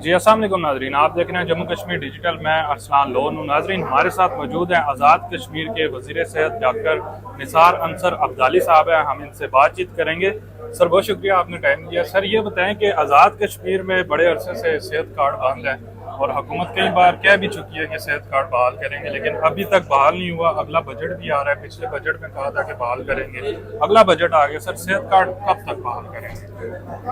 जी अस्सलाम वालेकुम नाजरीन, आप देख रहे हैं जम्मू कश्मीर डिजिटल। मैं अरसलान लोन हूँ। नाजरीन, हमारे साथ मौजूद हैं आज़ाद कश्मीर के वज़ीर सेहत डॉक्टर निसार अंसर अब्दाली साहब हैं। हम इनसे बातचीत करेंगे। सर, बहुत शुक्रिया आपने टाइम दिया। सर, ये बताएं कि आज़ाद कश्मीर में बड़े अरसे से सेहत कार्ड बंद है और हुकूमत कई बार कह भी चुकी है कि सेहत कार्ड बहाल करेंगे, लेकिन अभी तक बहाल नहीं हुआ। अगला बजट भी आ रहा है, पिछले बजट में कहा था कि बहाल करेंगे, अगला बजट आ गया। सर, सेहत कार्ड कब तक बहाल करेंगे?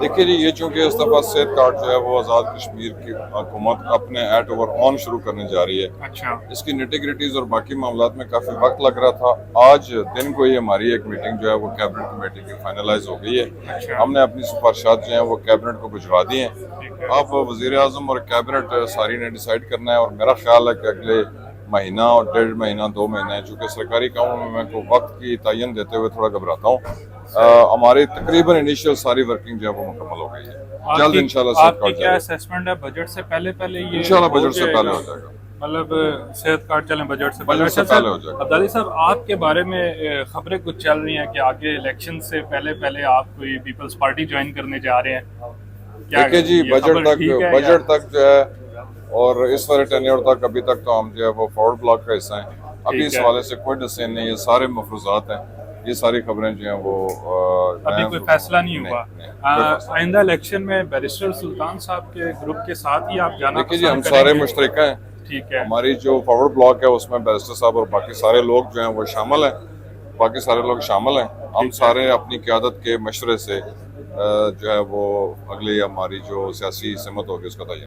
देखिए जी, ये चूंकि इस दफ़ा सेहत कार्ड जो है वो आज़ाद कश्मीर की हुकूमत अपने एट ओवर ऑन शुरू करने जा रही है। अच्छा। इसकी निटिग्रिटीज और बाकी मामलात में काफ़ी वक्त लग रहा था। आज दिन को ही हमारी एक मीटिंग जो है वो कैबिनेट कमेटी की फाइनलाइज हो गई है। अच्छा। हमने अपनी सिफारिशात जो हैं वो कैबिनेट को भिजवा दी हैं। ठीक है। अब वज़ीर आज़म और कैबिनेट सारी ने डिसाइड करना है, और मेरा ख्याल है कि अगले महीना और 1.5 महीना 2 महीने, चूँकि सरकारी कामों में मैं को वक्त की तयन देते हुए थोड़ा घबराता हूँ। हमारी तकरीबन इनिशियल सारी वर्किंग जो है वो मुकम्मल हो गई है। जल्द इंशाल्लाह सेहत आपकी कार्ड क्या जाएगा। असेसमेंट है? बजट से पहले पहले ये इंशाल्लाह हो बजट से जाएगा? पहले हो जाएगा। मतलब सेहत कार्ड चलें बजट से पहले? बजट से अच्छा पहले सर, हो जाएगा। अब्दाली साहब, आपके बारे में खबरें कुछ चल रही हैं कि आगे इलेक्शन से पहले पहले आप कोई पीपल्स पार्टी ज्वाइन करने जा रहे हैं। क्या देखिए जी, ये खबर ठीक है या? बजट तक जो है और इस वाले टेन्योर तक अभी तक तो हम जो है वो फॉरवर्ड ब्लॉक का हिस्सा हैं। अभी ठीक इस है। हवाले से कोई डिसीजन नहीं है, सारे मफरूजात हैं। ये सारी खबरें जो हैं वो अभी कोई फैसला नहीं हुआ। कोई फैसला नहीं। आइंदा इलेक्शन में बैरिस्टर सुल्तान साहब के ग्रुप के साथ ही आप जाना देखिए जी, हम पसंद सारे करेंगे? मुश्तरका हैं। ठीक है। हमारी जो फॉरवर्ड ब्लॉक है उसमें बैरिस्टर साहब और बाकी सारे लोग जो हैं वो शामिल हैं। बाकी सारे लोग शामिल हैं। हम सारे अपनी क़यादत के मशवरे से जो है वो अगली हमारी जो सियासी सिमत होगी उसका तयन